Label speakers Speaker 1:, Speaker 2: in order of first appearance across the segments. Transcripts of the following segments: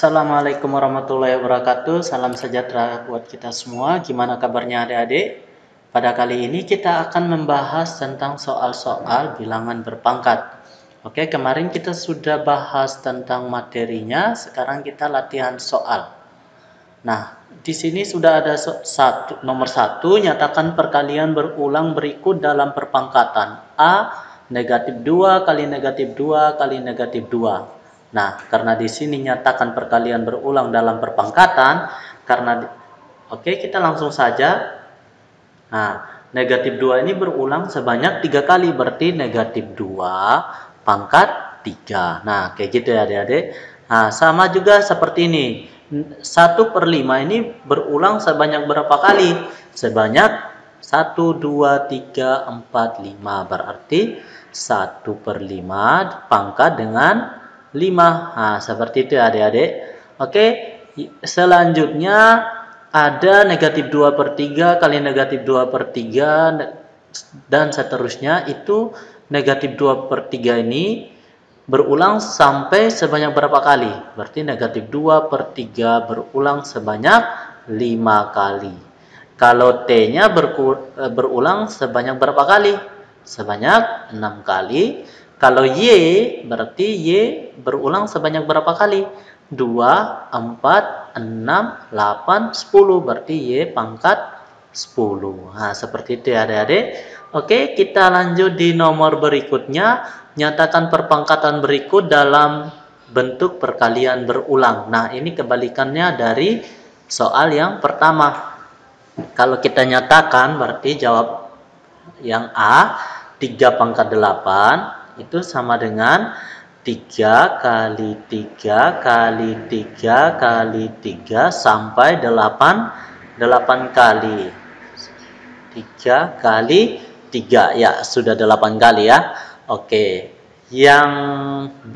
Speaker 1: Assalamualaikum warahmatullahi wabarakatuh. Salam sejahtera buat kita semua. Gimana kabarnya adik-adik? Pada kali ini kita akan membahas tentang soal-soal bilangan berpangkat. Oke, kemarin kita sudah bahas tentang materinya. Sekarang kita latihan soal. Nah, di sini sudah ada nomor 1, nyatakan perkalian berulang berikut dalam perpangkatan. A, negatif 2 kali negatif 2 kali negatif 2. Nah, karena di sini nyatakan perkalian berulang dalam perpangkatan, oke, kita langsung saja. Nah, negatif 2 ini berulang sebanyak 3 kali, berarti negatif 2 pangkat 3. Nah, kayak gitu ya adik-adik. Nah, sama juga seperti ini. 1/5 ini berulang sebanyak berapa kali? Sebanyak 1, 2, 3, 4, 5. Berarti 1/5 pangkat dengan 5. Nah, seperti itu ya adik-adik. Oke, selanjutnya ada negatif 2/3 kali negatif 2/3 dan seterusnya. Itu negatif 2/3 ini berulang sampai sebanyak berapa kali? Berarti negatif 2/3 berulang sebanyak 5 kali. Kalau T-nya berulang sebanyak berapa kali? Sebanyak 6 kali. Kalau Y, berarti Y berulang sebanyak berapa kali? 2, 4, 6, 8, 10. Berarti Y pangkat 10. Nah, seperti itu ya adik-adik. Oke, kita lanjut di nomor berikutnya. Nyatakan perpangkatan berikut dalam bentuk perkalian berulang. Nah, ini kebalikannya dari soal yang pertama. Kalau kita nyatakan, berarti jawab yang A, 3/8 itu sama dengan 3 kali 3 kali 3 kali 3 sampai 8 kali. 3 kali 3, ya sudah 8 kali ya. Oke, yang B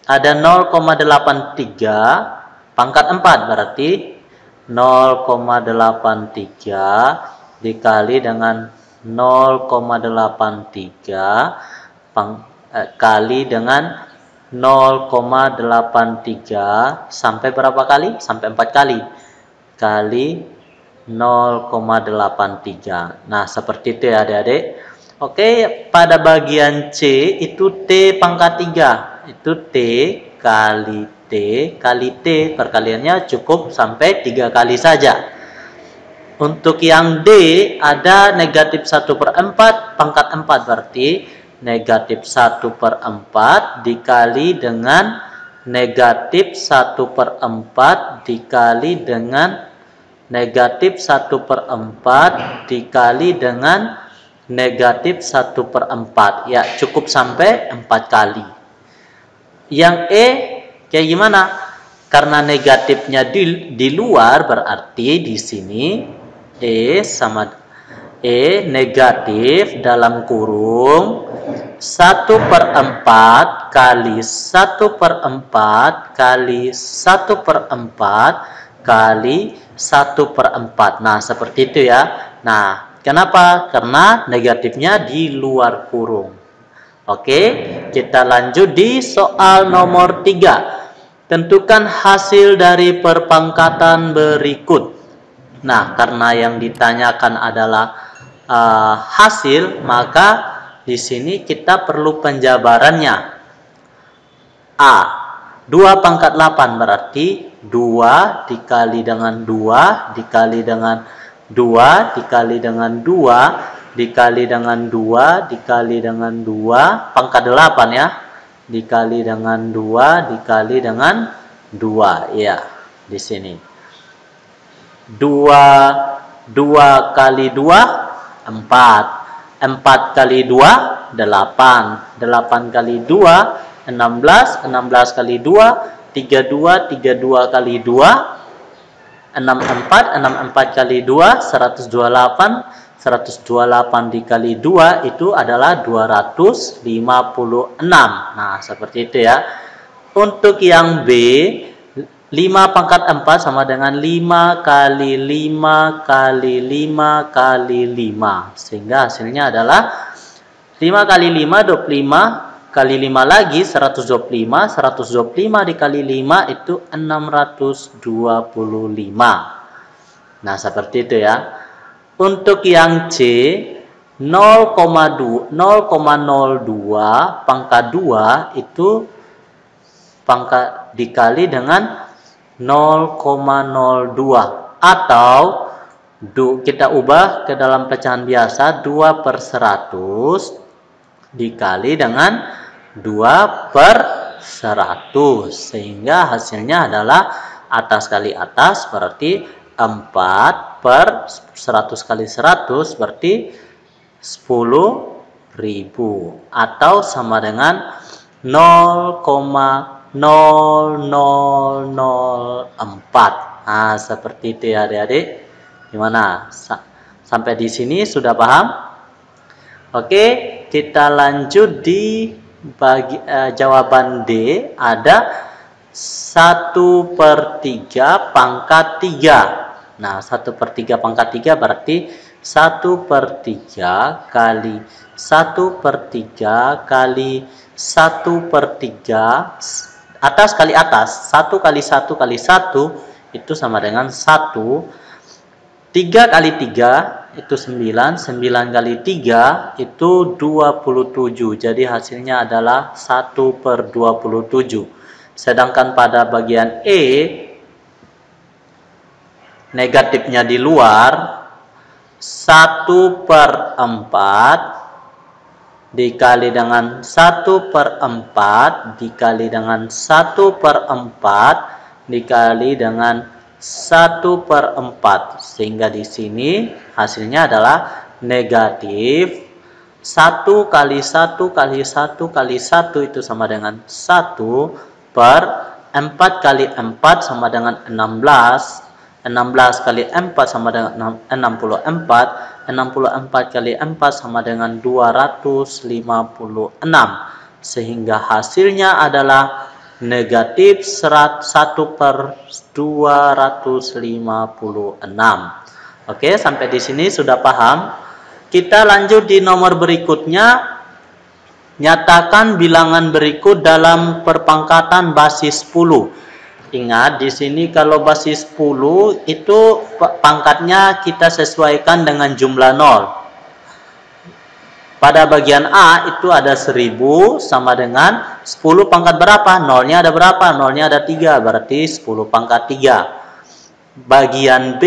Speaker 1: ada 0,83 pangkat 4, berarti 0,83 dikali dengan 0,83 kali dengan 0,83 sampai berapa kali? Sampai 4 kali. Kali 0,83. Nah, seperti itu ya adik-adik. Oke, pada bagian C itu T pangkat 3. Itu T kali T kali T. Perkaliannya cukup sampai 3 kali saja. Untuk yang D ada negatif 1/4 pangkat 4. Berarti negatif 1/4 dikali dengan negatif 1/4 dikali dengan negatif 1/4 dikali dengan negatif 1/4. Ya, cukup sampai 4 kali. Yang E kayak gimana? Karena negatifnya di luar, berarti di sini E negatif dalam kurung 1/4 kali 1/4 kali 1/4 kali 1/4. Nah, seperti itu ya. Nah, kenapa? Karena negatifnya di luar kurung. Oke, kita lanjut di soal nomor 3. Tentukan hasil dari perpangkatan berikut. Nah, karena yang ditanyakan adalah hasil, maka di sini kita perlu penjabarannya. A, 2/8 berarti 2 dikali dengan 2 dikali dengan 2 dikali dengan 2 dikali dengan 2 dikali dengan 2 pangkat 8 ya. Dikali dengan 2 dikali dengan 2. Ya, di sini. 2 kali 2 4. 4 kali 2 8. 8 kali 2 16. 16 kali 2 32. 32 kali 2 64. 64 kali 2 128. 128 dikali 2 itu adalah 256. Nah, seperti itu ya. Untuk yang B, 5/4 sama dengan 5 kali 5 kali 5 kali 5. Sehingga hasilnya adalah 5 kali 5 25 kali 5 lagi 125. 125 dikali 5 itu 625. Nah, seperti itu ya. Untuk yang C 0,02 pangkat 2 itu pangkat dikali dengan 0,02 atau kita ubah ke dalam pecahan biasa 2/100 dikali dengan 2/100 sehingga hasilnya adalah atas kali atas berarti 4/100 kali 100 berarti 10.000 atau sama dengan 0,0004. Nah, seperti itu ya adik-adik. Gimana? Sampai di sini sudah paham? Oke, kita lanjut di jawaban D. Ada 1/3 pangkat 3. Nah, 1/3 pangkat 3 berarti 1/3 kali 1/3 kali 1/3 atas kali atas. 1 kali 1 kali 1 itu sama dengan 1. 3 kali 3 itu 9. 9 kali 3 itu 27. Jadi hasilnya adalah 1/27. Sedangkan pada bagian E, negatifnya di luar, 1/4 dikali dengan 1/4 dikali dengan 1/4 dikali dengan 1/4 sehingga di sini hasilnya adalah negatif 1 kali 1 kali 1 kali 1 itu sama dengan 1/4 kali 4 sama dengan 16. 16 kali 4 sama dengan 64. 64 kali 4 sama dengan 256 sehingga hasilnya adalah negatif 1/256. Oke, sampai di sini sudah paham? Kita lanjut di nomor berikutnya. Nyatakan bilangan berikut dalam perpangkatan basis 10. Ingat di sini kalau basis 10 itu pangkatnya kita sesuaikan dengan jumlah 0. Pada bagian A itu ada 1000 sama dengan 10 pangkat berapa? Nolnya ada berapa? Nolnya ada 3, berarti 10 pangkat 3. Bagian B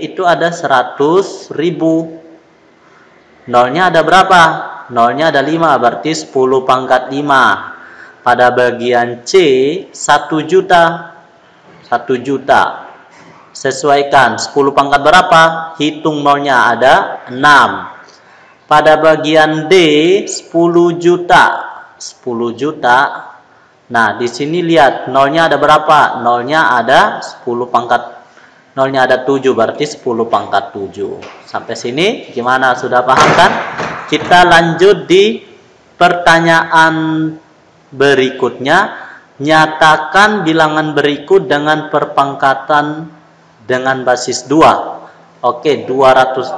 Speaker 1: itu ada 100.000. Nolnya ada berapa? Nolnya ada 5, berarti 10 pangkat 5. Pada bagian C 1 juta. 1 juta. Sesuaikan 10 pangkat berapa? Hitung nolnya ada 6. Pada bagian D 10 juta. 10 juta. Nah, di sini lihat nolnya ada berapa? Nolnya ada 10 pangkat. Nolnya ada 7, berarti 10 pangkat 7. Sampai sini gimana? Sudah paham kan? Kita lanjut di pertanyaan berikutnya. Nyatakan bilangan berikut dengan perpangkatan dengan basis 2. Oke, 200.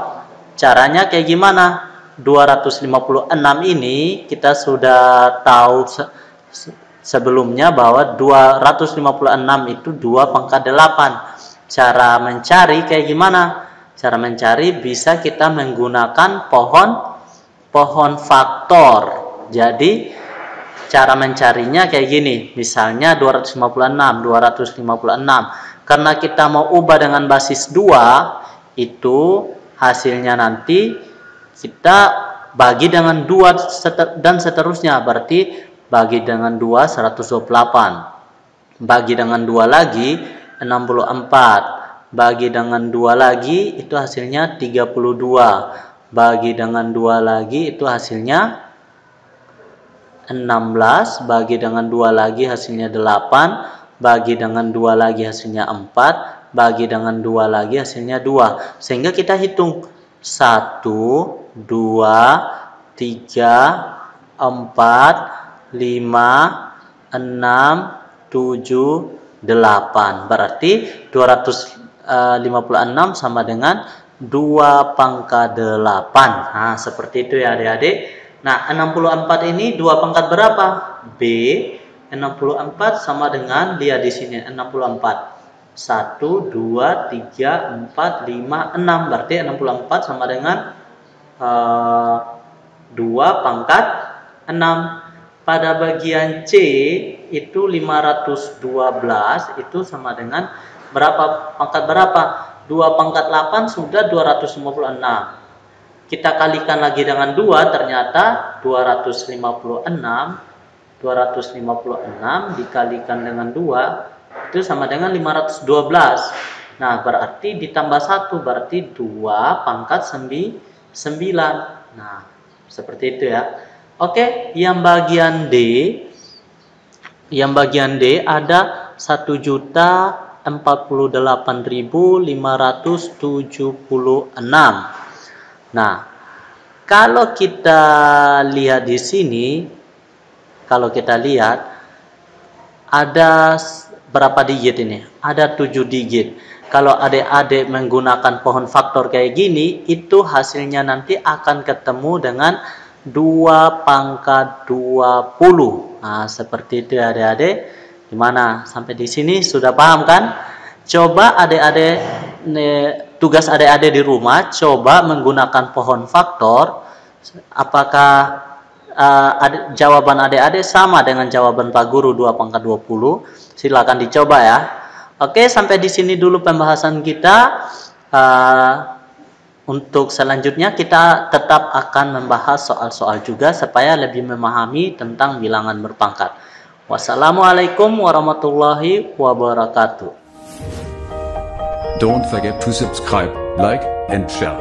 Speaker 1: Caranya kayak gimana? 256 ini kita sudah tahu sebelumnya bahwa 256 itu 2 pangkat 8. Cara mencari kayak gimana? Cara mencari bisa kita menggunakan pohon faktor. Jadi cara mencarinya kayak gini. Misalnya 256. Karena kita mau ubah dengan basis 2, itu hasilnya nanti kita bagi dengan 2 dan seterusnya. Berarti bagi dengan 2 128. Bagi dengan 2 lagi 64. Bagi dengan 2 lagi itu hasilnya 32. Bagi dengan 2 lagi itu hasilnya 16. Bagi dengan 2 lagi hasilnya 8. Bagi dengan 2 lagi hasilnya 4. Bagi dengan 2 lagi hasilnya 2. Sehingga kita hitung 1, 2, 3, 4, 5, 6, 7, 8. Berarti 256 sama dengan 2 pangkat 8. Nah, seperti itu ya adik-adik. Nah, 64 ini 2 pangkat berapa? B. 64 sama dengan, lihat di sini, 64. 1, 2, 3, 4, 5, 6. Berarti 64 sama dengan 2 pangkat 6. Pada bagian C itu 512 itu sama dengan berapa pangkat berapa? 2 pangkat 8 sudah 256. Kita kalikan lagi dengan 2, ternyata 256 dikalikan dengan 2 itu sama dengan 512. Nah, berarti ditambah 1, berarti 2 pangkat 9. Nah, seperti itu ya. Oke, yang bagian D ada 1.048.576. Nah, kalau kita lihat di sini, kalau kita lihat ada berapa digit ini? Ada 7 digit. Kalau adik-adik menggunakan pohon faktor kayak gini, itu hasilnya nanti akan ketemu dengan 2 pangkat 20. Nah, seperti itu adik-adik. Gimana? Sampai di sini sudah paham kan? Coba adik-adik, tugas adik-adik di rumah, coba menggunakan pohon faktor. Apakah jawaban adik-adik sama dengan jawaban Pak Guru 2 pangkat 20? Silakan dicoba ya. Oke, sampai di sini dulu pembahasan kita. Untuk selanjutnya kita tetap akan membahas soal-soal juga supaya lebih memahami tentang bilangan berpangkat. Wassalamualaikum warahmatullahi wabarakatuh.
Speaker 2: Don't forget to subscribe, like, and share.